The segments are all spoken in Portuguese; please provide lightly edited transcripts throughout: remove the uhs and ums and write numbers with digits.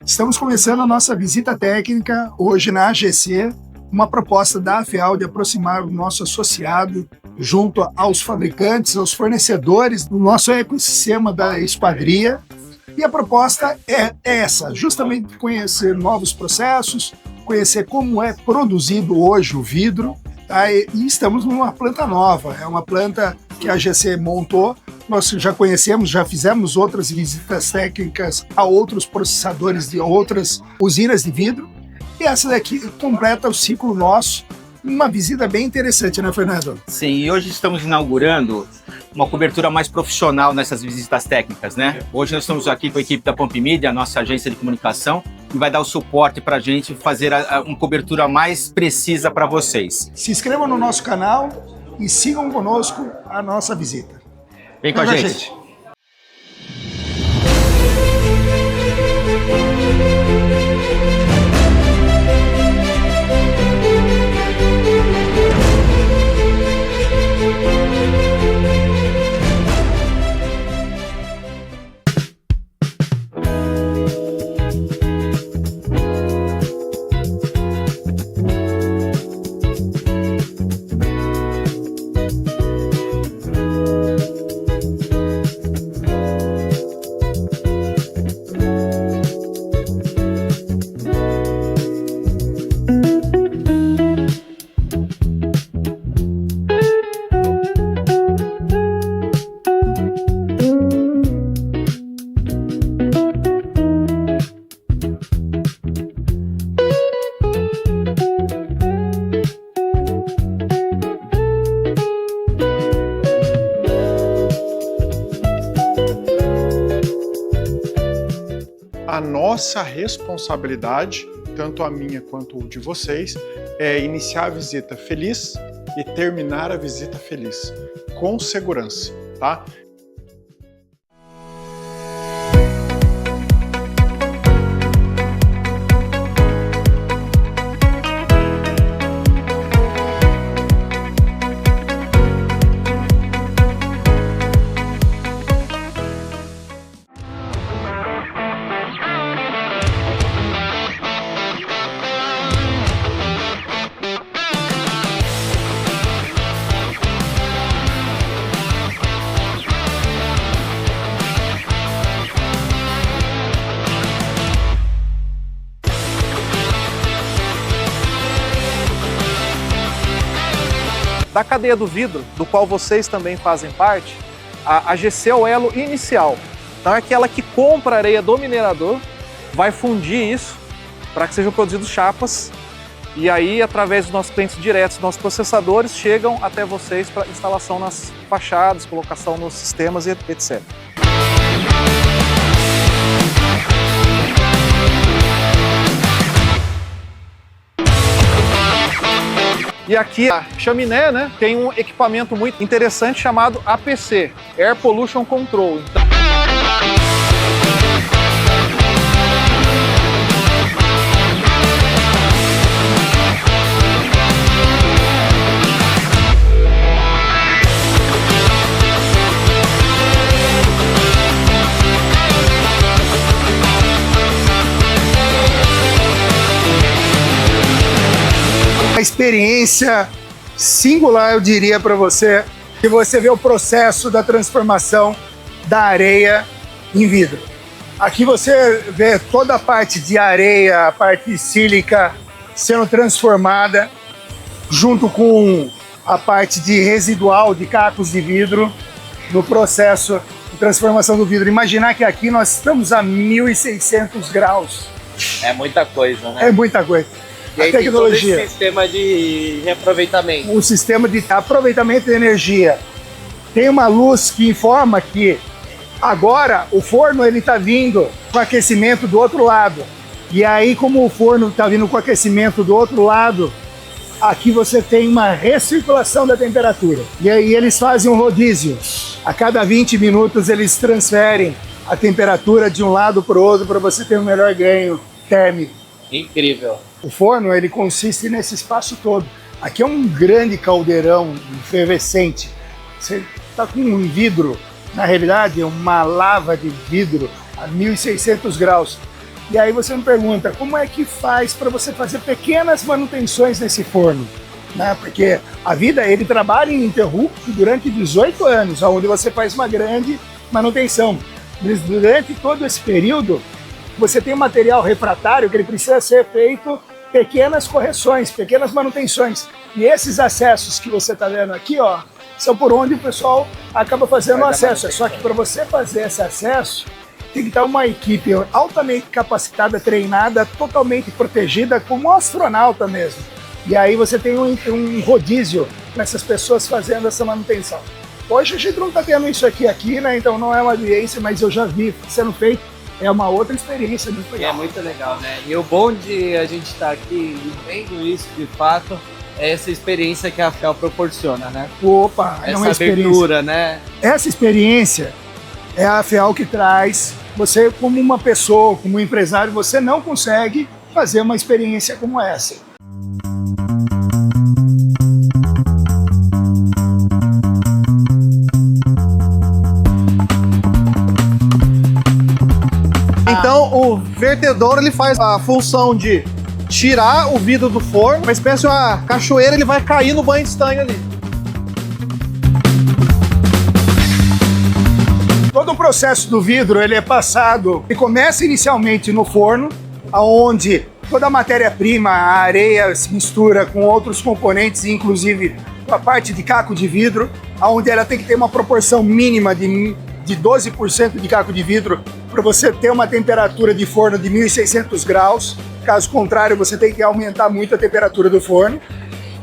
Estamos começando a nossa visita técnica hoje na AGC, uma proposta da AFEAL de aproximar o nosso associado junto aos fabricantes, aos fornecedores do nosso ecossistema da esquadria. E a proposta é essa, justamente conhecer novos processos, conhecer como é produzido hoje o vidro. Tá? E estamos numa planta nova, é uma planta que a AGC montou. Nós já conhecemos, já fizemos outras visitas técnicas a outros processadores de outras usinas de vidro. E essa daqui completa o ciclo nosso. Uma visita bem interessante, né, Fernando? Sim, e hoje estamos inaugurando uma cobertura mais profissional nessas visitas técnicas, né? Hoje nós estamos aqui com a equipe da Pump Media, a nossa agência de comunicação, que vai dar o suporte para a gente fazer uma cobertura mais precisa para vocês. Se inscrevam no nosso canal e sigam conosco a nossa visita. Vem com a gente. A nossa responsabilidade, tanto a minha quanto o de vocês, é iniciar a visita feliz e terminar a visita feliz, com segurança, tá? Da cadeia do vidro, do qual vocês também fazem parte, a AGC é o elo inicial. Então é aquela que compra areia do minerador, vai fundir isso para que sejam produzidos chapas e aí, através dos nossos clientes diretos, dos nossos processadores, chegam até vocês para instalação nas fachadas, colocação nos sistemas e etc. E aqui a chaminé, né, tem um equipamento muito interessante chamado APC, Air Pollution Control. Uma experiência singular, eu diria para você, que você vê o processo da transformação da areia em vidro. Aqui você vê toda a parte de areia, a parte sílica sendo transformada, junto com a parte de residual de cacos de vidro no processo de transformação do vidro. Imaginar que aqui nós estamos a 1.600 graus. É muita coisa, né? É muita coisa. E aí tem todo esse sistema de reaproveitamento. O sistema de aproveitamento de energia. Tem uma luz que informa que agora o forno está vindo com aquecimento do outro lado. E aí, como o forno está vindo com aquecimento do outro lado, aqui você tem uma recirculação da temperatura. E aí eles fazem um rodízio. A cada 20 minutos eles transferem a temperatura de um lado para o outro para você ter um melhor ganho térmico. Incrível. O forno, ele consiste nesse espaço todo. Aqui é um grande caldeirão efervescente. Você está com um vidro, na realidade é uma lava de vidro a 1.600 graus. E aí você me pergunta, como é que faz para você fazer pequenas manutenções nesse forno? Né? Porque a vida, ele trabalha ininterrupto durante 18 anos, onde você faz uma grande manutenção. Mas durante todo esse período, você tem um material refratário que ele precisa ser feito pequenas correções, pequenas manutenções. E esses acessos que você está vendo aqui, ó, são por onde o pessoal acaba fazendo o acesso. É só que para você fazer esse acesso, tem que estar uma equipe altamente capacitada, treinada, totalmente protegida, como um astronauta mesmo. E aí você tem um rodízio nessas pessoas fazendo essa manutenção. Hoje a gente não está tendo isso aqui, né? Então não é uma ambiência, mas eu já vi sendo feito. É uma outra experiência muito legal. É muito legal, né? E o bom de a gente estar aqui e vendo isso de fato é essa experiência que a FEL proporciona, né? Opa, é uma essa experiência. abertura, né? Essa experiência é a FEAL que traz. Você, como uma pessoa, como um empresário, você não consegue fazer uma experiência como essa. Então o vertedor ele faz a função de tirar o vidro do forno, uma espécie de uma cachoeira, ele vai cair no banho de estanho ali. Todo o processo do vidro ele é passado e começa inicialmente no forno, onde toda a matéria-prima, a areia se mistura com outros componentes, inclusive a parte de caco de vidro, onde ela tem que ter uma proporção mínima de 12% de caco de vidro para você ter uma temperatura de forno de 1.600 graus. Caso contrário, você tem que aumentar muito a temperatura do forno.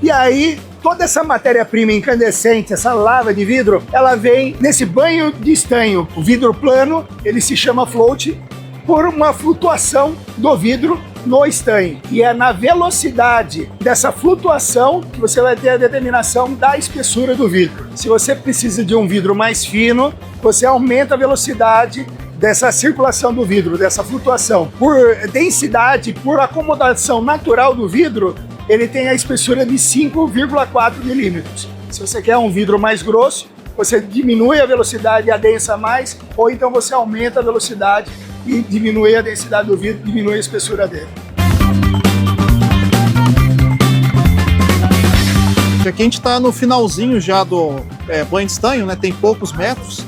E aí, toda essa matéria-prima incandescente, essa lava de vidro, ela vem nesse banho de estanho. O vidro plano, ele se chama float, por uma flutuação do vidro no estanho. E é na velocidade dessa flutuação que você vai ter a determinação da espessura do vidro. Se você precisa de um vidro mais fino, você aumenta a velocidade dessa circulação do vidro, dessa flutuação. Por densidade, por acomodação natural do vidro, ele tem a espessura de 5,4 milímetros. Se você quer um vidro mais grosso, você diminui a velocidade e adensa mais, ou então você aumenta a velocidade e diminui a densidade do vidro, diminui a espessura dele. Aqui a gente está no finalzinho já do banho de estanho, né? Tem poucos metros.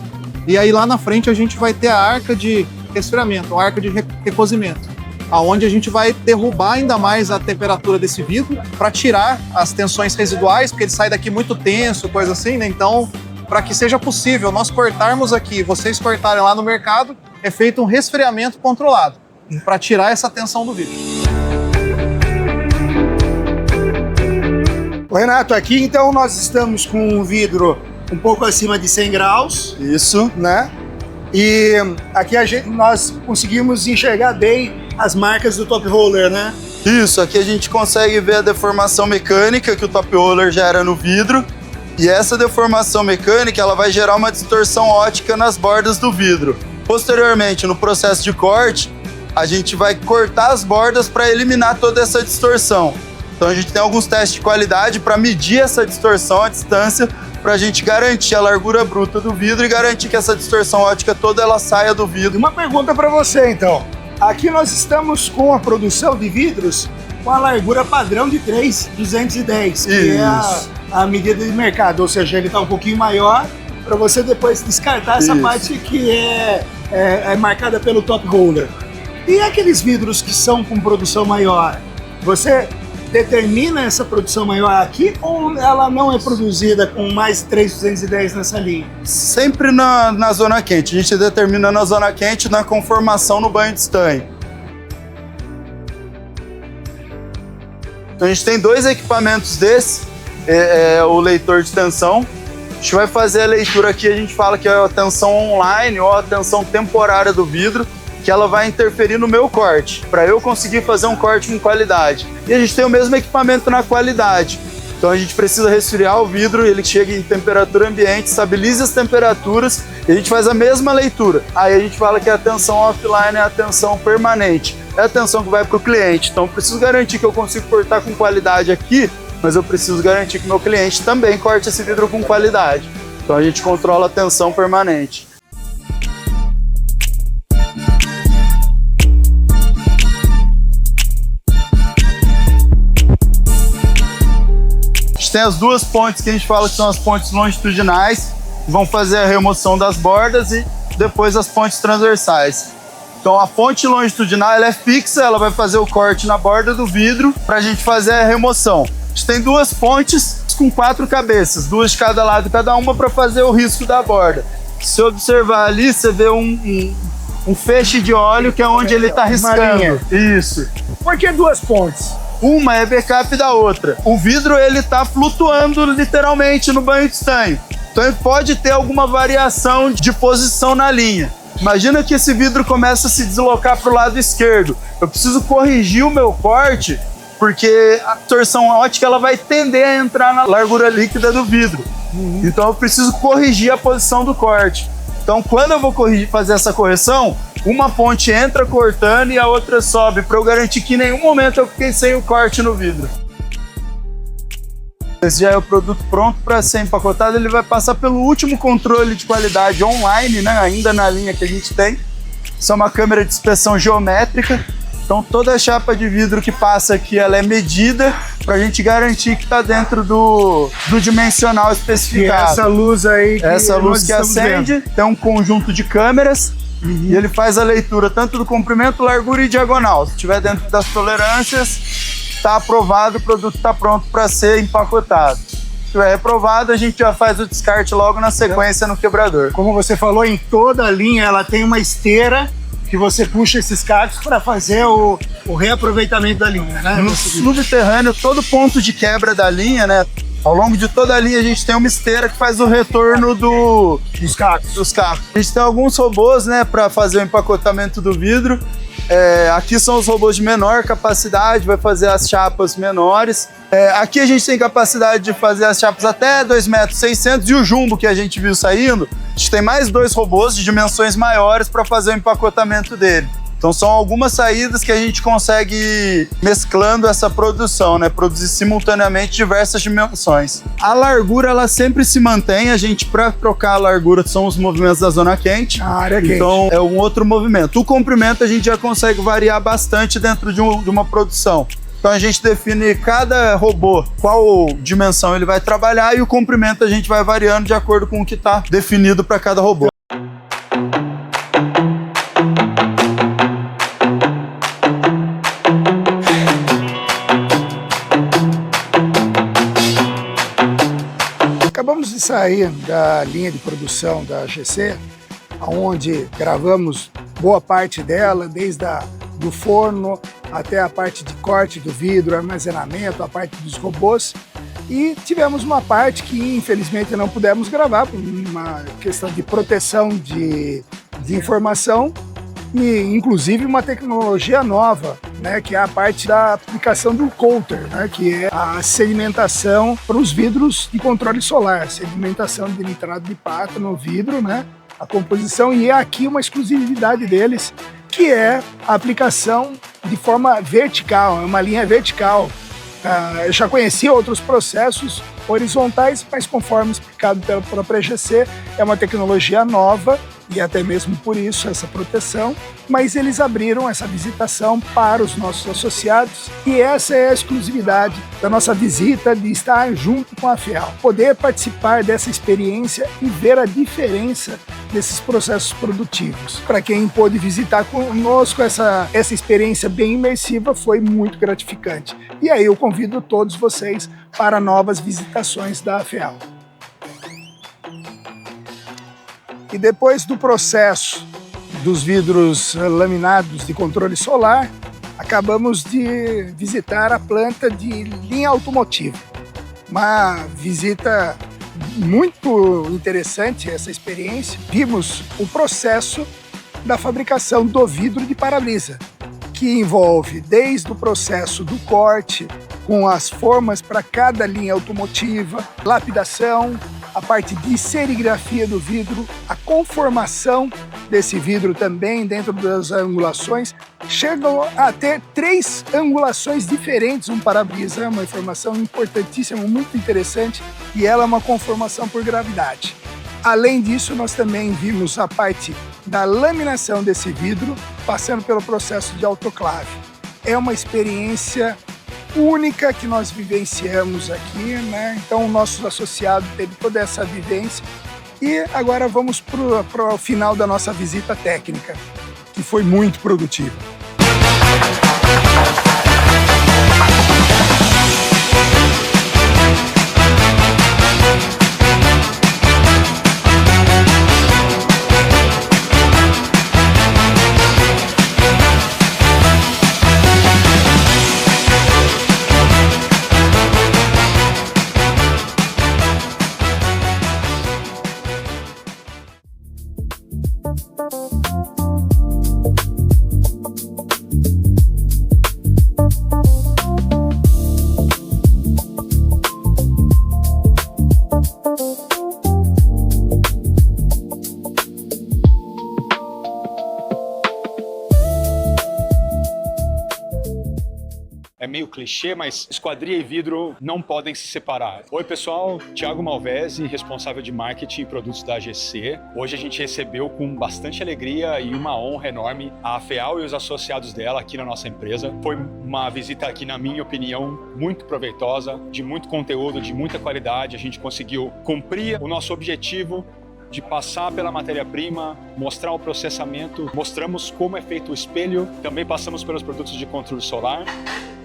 E aí lá na frente a gente vai ter a arca de resfriamento, a arca de recozimento, aonde a gente vai derrubar ainda mais a temperatura desse vidro para tirar as tensões residuais, porque ele sai daqui muito tenso, coisa assim, né? Então, para que seja possível nós cortarmos aqui, vocês cortarem lá no mercado, é feito um resfriamento controlado para tirar essa tensão do vidro. Ô Renato, aqui então nós estamos com um vidro um pouco acima de 100 graus. Isso. Né? E aqui nós conseguimos enxergar bem as marcas do top roller, né? Isso, aqui a gente consegue ver a deformação mecânica que o top roller gera no vidro. E essa deformação mecânica ela vai gerar uma distorção óptica nas bordas do vidro. Posteriormente, no processo de corte, a gente vai cortar as bordas para eliminar toda essa distorção. Então a gente tem alguns testes de qualidade para medir essa distorção à distância, para a gente garantir a largura bruta do vidro e garantir que essa distorção óptica toda ela saia do vidro. Uma pergunta para você então. Aqui nós estamos com a produção de vidros com a largura padrão de 3,210, que é a medida de mercado, ou seja, ele está um pouquinho maior para você depois descartar essa parte que é marcada pelo top roller. E aqueles vidros que são com produção maior, você determina essa produção maior aqui ou ela não é produzida com mais 3,210 nessa linha? Sempre na zona quente. A gente determina na zona quente na conformação no banho de estanho. Então a gente tem dois equipamentos desses, o leitor de tensão. A gente vai fazer a leitura aqui, a gente fala que é a tensão online ou a tensão temporária do vidro, que ela vai interferir no meu corte, para eu conseguir fazer um corte com qualidade. E a gente tem o mesmo equipamento na qualidade. Então a gente precisa resfriar o vidro, ele chega em temperatura ambiente, estabiliza as temperaturas e a gente faz a mesma leitura. Aí a gente fala que a tensão offline é a tensão permanente, é a tensão que vai para o cliente. Então eu preciso garantir que eu consigo cortar com qualidade aqui, mas eu preciso garantir que o meu cliente também corte esse vidro com qualidade. Então a gente controla a tensão permanente. gente tem as duas pontes que a gente fala que são as pontes longitudinais, que vão fazer a remoção das bordas, e depois as pontes transversais. Então a ponte longitudinal ela é fixa, ela vai fazer o corte na borda do vidro para a gente fazer a remoção. A gente tem duas pontes com 4 cabeças, 2 de cada lado, cada uma para fazer o risco da borda. Se você observar ali, você vê um feixe de óleo que é onde ele está riscando. Isso. Por que 2 pontes? Uma é backup da outra. O vidro ele está flutuando literalmente no banho de estanho. Então ele pode ter alguma variação de posição na linha. Imagina que esse vidro começa a se deslocar para o lado esquerdo. Eu preciso corrigir o meu corte, porque a torção ótica ela vai tender a entrar na largura líquida do vidro. Então eu preciso corrigir a posição do corte. Então quando eu vou fazer essa correção, uma ponte entra cortando e a outra sobe, para eu garantir que em nenhum momento eu fiquei sem o corte no vidro. Esse já é o produto pronto para ser empacotado, ele vai passar pelo último controle de qualidade online, né? Ainda na linha que a gente tem. Isso é uma câmera de inspeção geométrica, então toda a chapa de vidro que passa aqui ela é medida para a gente garantir que está dentro do dimensional especificado. E essa luz aí, essa luz que acende, tem um conjunto de câmeras e ele faz a leitura tanto do comprimento, largura e diagonal. Se estiver dentro das tolerâncias, está aprovado, o produto está pronto para ser empacotado. Se estiver reprovado, a gente já faz o descarte logo na sequência no quebrador. Como você falou, em toda a linha ela tem uma esteira que você puxa esses cacos para fazer o reaproveitamento da linha, né? No subterrâneo, todo ponto de quebra da linha, né? Ao longo de toda a linha a gente tem uma esteira que faz o retorno dos cacos. A gente tem alguns robôs, né, para fazer o empacotamento do vidro. Aqui são os robôs de menor capacidade, vai fazer as chapas menores. Aqui a gente tem capacidade de fazer as chapas até 2,6 metros e o jumbo que a gente viu saindo, a gente tem mais 2 robôs de dimensões maiores para fazer o empacotamento dele. Então são algumas saídas que a gente consegue ir mesclando essa produção, né? Produzir simultaneamente diversas dimensões. A largura ela sempre se mantém, a gente para trocar a largura são os movimentos da zona quente. A área quente. Então é um outro movimento. O comprimento a gente já consegue variar bastante dentro de uma produção. Então a gente define cada robô qual dimensão ele vai trabalhar e o comprimento a gente vai variando de acordo com o que está definido para cada robô. Acabamos de sair da linha de produção da GC, onde gravamos boa parte dela, desde do forno até a parte de corte do vidro, armazenamento, a parte dos robôs. E tivemos uma parte que infelizmente não pudemos gravar por uma questão de proteção de informação e inclusive uma tecnologia nova, né, que é a parte da aplicação do coater, né, que é a sedimentação para os vidros de controle solar, sedimentação de nitrato de prata no vidro, né, a composição, e é aqui uma exclusividade deles, que é a aplicação de forma vertical, é uma linha vertical. Eu já conhecia outros processos horizontais, mas conforme explicado pela própria GC, é uma tecnologia nova e até mesmo por isso essa proteção, mas eles abriram essa visitação para os nossos associados e essa é a exclusividade da nossa visita, de estar junto com a FEAL, poder participar dessa experiência e ver a diferença desses processos produtivos. Para quem pôde visitar conosco, essa experiência bem imersiva foi muito gratificante. E aí eu convido todos vocês para novas visitações da FEAL. E depois do processo dos vidros laminados de controle solar, acabamos de visitar a planta de linha automotiva. Uma visita muito interessante essa experiência. Vimos o processo da fabricação do vidro de para-brisa, que envolve desde o processo do corte, com as formas para cada linha automotiva, lapidação, a parte de serigrafia do vidro, a conformação desse vidro também dentro das angulações. Chegam a ter 3 angulações diferentes um para-brisa, é uma informação importantíssima, muito interessante, e ela é uma conformação por gravidade. Além disso, nós também vimos a parte da laminação desse vidro, passando pelo processo de autoclave. É uma experiência única que nós vivenciamos aqui, né? Então o nosso associado teve toda essa vivência. E agora vamos para o final da nossa visita técnica, que foi muito produtiva. É meio clichê, mas esquadria e vidro não podem se separar. Oi pessoal, Thiago Malvese, responsável de marketing e produtos da AGC. Hoje a gente recebeu com bastante alegria e uma honra enorme a FEAL e os associados dela aqui na nossa empresa. Foi uma visita aqui, na minha opinião, muito proveitosa, de muito conteúdo, de muita qualidade. A gente conseguiu cumprir o nosso objetivo de passar pela matéria-prima, mostrar o processamento, mostramos como é feito o espelho, também passamos pelos produtos de controle solar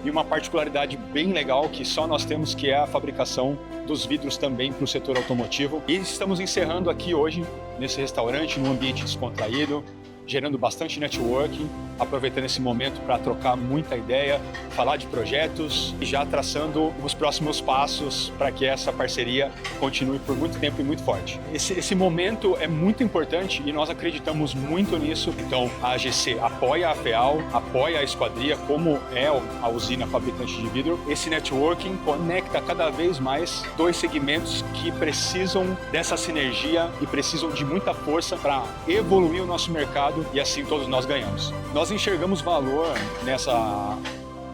e uma particularidade bem legal que só nós temos, que é a fabricação dos vidros também para o setor automotivo. E estamos encerrando aqui hoje, nesse restaurante, num ambiente descontraído, gerando bastante networking, aproveitando esse momento para trocar muita ideia, falar de projetos e já traçando os próximos passos para que essa parceria continue por muito tempo e muito forte. Esse momento é muito importante e nós acreditamos muito nisso. Então a AGC apoia a FEAL, apoia a Esquadria, como é a usina fabricante de vidro. Esse networking conecta cada vez mais dois segmentos que precisam dessa sinergia e precisam de muita força para evoluir o nosso mercado, e assim todos nós ganhamos. Nós enxergamos valor nessa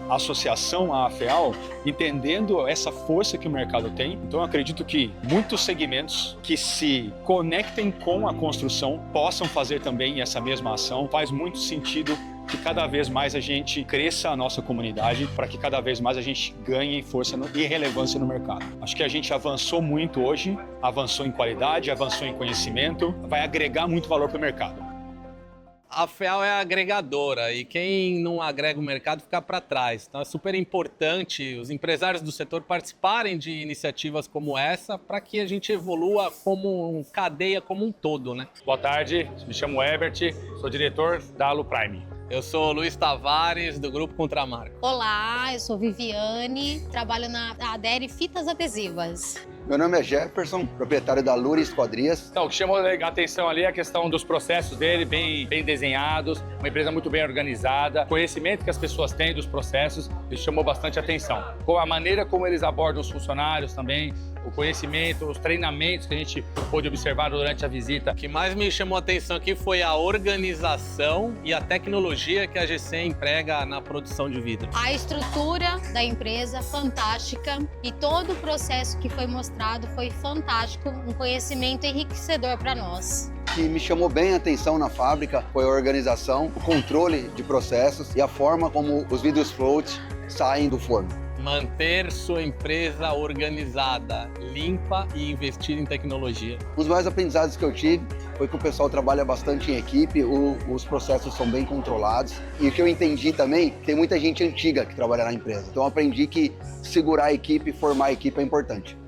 associação à FEAL, entendendo essa força que o mercado tem. Então eu acredito que muitos segmentos que se conectem com a construção possam fazer também essa mesma ação. Faz muito sentido que cada vez mais a gente cresça a nossa comunidade, para que cada vez mais a gente ganhe força e relevância no mercado. Acho que a gente avançou muito hoje, avançou em qualidade, avançou em conhecimento, vai agregar muito valor para o mercado. A FEAL é agregadora e quem não agrega o mercado fica para trás. Então é super importante os empresários do setor participarem de iniciativas como essa para que a gente evolua como cadeia como um todo, né? Boa tarde, me chamo Herbert, sou diretor da Alu Prime. Eu sou Luiz Tavares, do Grupo Contramarco. Olá, eu sou Viviane, trabalho na Adere Fitas Adesivas. Meu nome é Jefferson, proprietário da Lura Esquadrias. Então, o que chamou a atenção ali é a questão dos processos dele, bem desenhados, uma empresa muito bem organizada, o conhecimento que as pessoas têm dos processos, isso chamou bastante atenção. Com a maneira como eles abordam os funcionários também, o conhecimento, os treinamentos que a gente pôde observar durante a visita. O que mais me chamou a atenção aqui foi a organização e a tecnologia que a AGC emprega na produção de vidro. A estrutura da empresa, fantástica, e todo o processo que foi mostrado foi fantástico, um conhecimento enriquecedor para nós. O que me chamou bem a atenção na fábrica foi a organização, o controle de processos e a forma como os vidros float saem do forno. Manter sua empresa organizada, limpa e investir em tecnologia. Os mais aprendizados que eu tive foi que o pessoal trabalha bastante em equipe, os processos são bem controlados. E o que eu entendi também, tem muita gente antiga que trabalha na empresa. Então eu aprendi que segurar a equipe, formar a equipe é importante.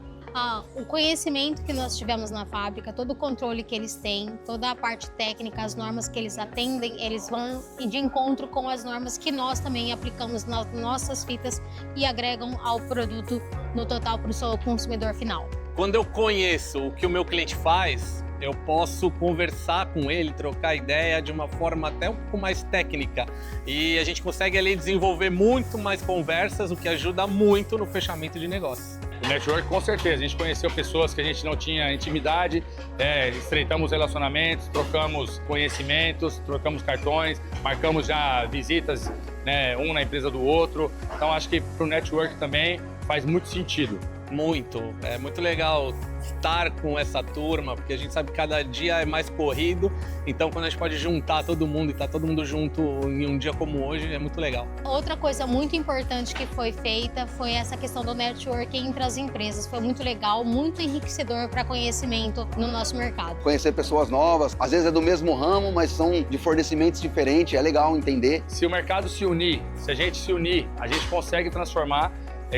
O conhecimento que nós tivemos na fábrica, todo o controle que eles têm, toda a parte técnica, as normas que eles atendem, eles vão de encontro com as normas que nós também aplicamos nas nossas fitas e agregam ao produto no total para o seu consumidor final. Quando eu conheço o que o meu cliente faz, eu posso conversar com ele, trocar ideia de uma forma até um pouco mais técnica. E a gente consegue ali desenvolver muito mais conversas, o que ajuda muito no fechamento de negócios. O network, com certeza, a gente conheceu pessoas que a gente não tinha intimidade, estreitamos relacionamentos, trocamos conhecimentos, trocamos cartões, marcamos já visitas, um na empresa do outro. Então acho que para o network também faz muito sentido. Muito. É muito legal estar com essa turma, porque a gente sabe que cada dia é mais corrido, então quando a gente pode juntar todo mundo e tá todo mundo junto em um dia como hoje, é muito legal. Outra coisa muito importante que foi feita foi essa questão do networking entre as empresas. Foi muito legal, muito enriquecedor para conhecimento no nosso mercado. Conhecer pessoas novas, às vezes é do mesmo ramo, mas são de fornecimentos diferentes, é legal entender. Se o mercado se unir, se a gente se unir, a gente consegue transformar,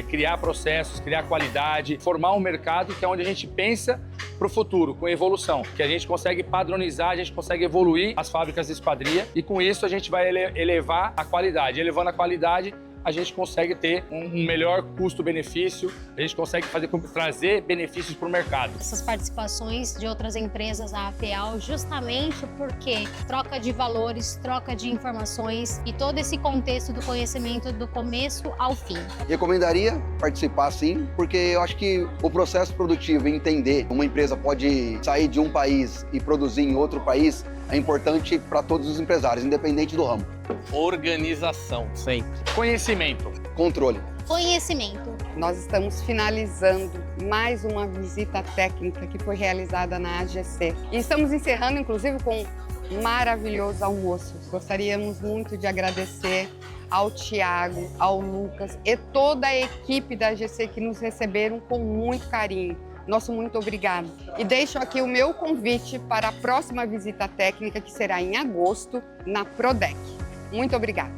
criar processos, criar qualidade, formar um mercado que é onde a gente pensa para o futuro, com evolução, que a gente consegue padronizar, a gente consegue evoluir as fábricas de esquadria e com isso a gente vai elevar a qualidade. Elevando a qualidade, a gente consegue ter um melhor custo-benefício, a gente consegue trazer benefícios para o mercado. Essas participações de outras empresas à FEAL justamente porque troca de valores, troca de informações e todo esse contexto do conhecimento do começo ao fim. Recomendaria participar sim, porque eu acho que o processo produtivo, entender uma empresa pode sair de um país e produzir em outro país, é importante para todos os empresários, independente do ramo. Organização, sempre. Conhecimento. Controle. Conhecimento. Nós estamos finalizando mais uma visita técnica que foi realizada na AGC. E estamos encerrando, inclusive, com um maravilhoso almoço. Gostaríamos muito de agradecer ao Thiago, ao Lucas e toda a equipe da AGC que nos receberam com muito carinho. Nosso muito obrigado. E deixo aqui o meu convite para a próxima visita técnica, que será em agosto, na Prodec. Muito obrigada.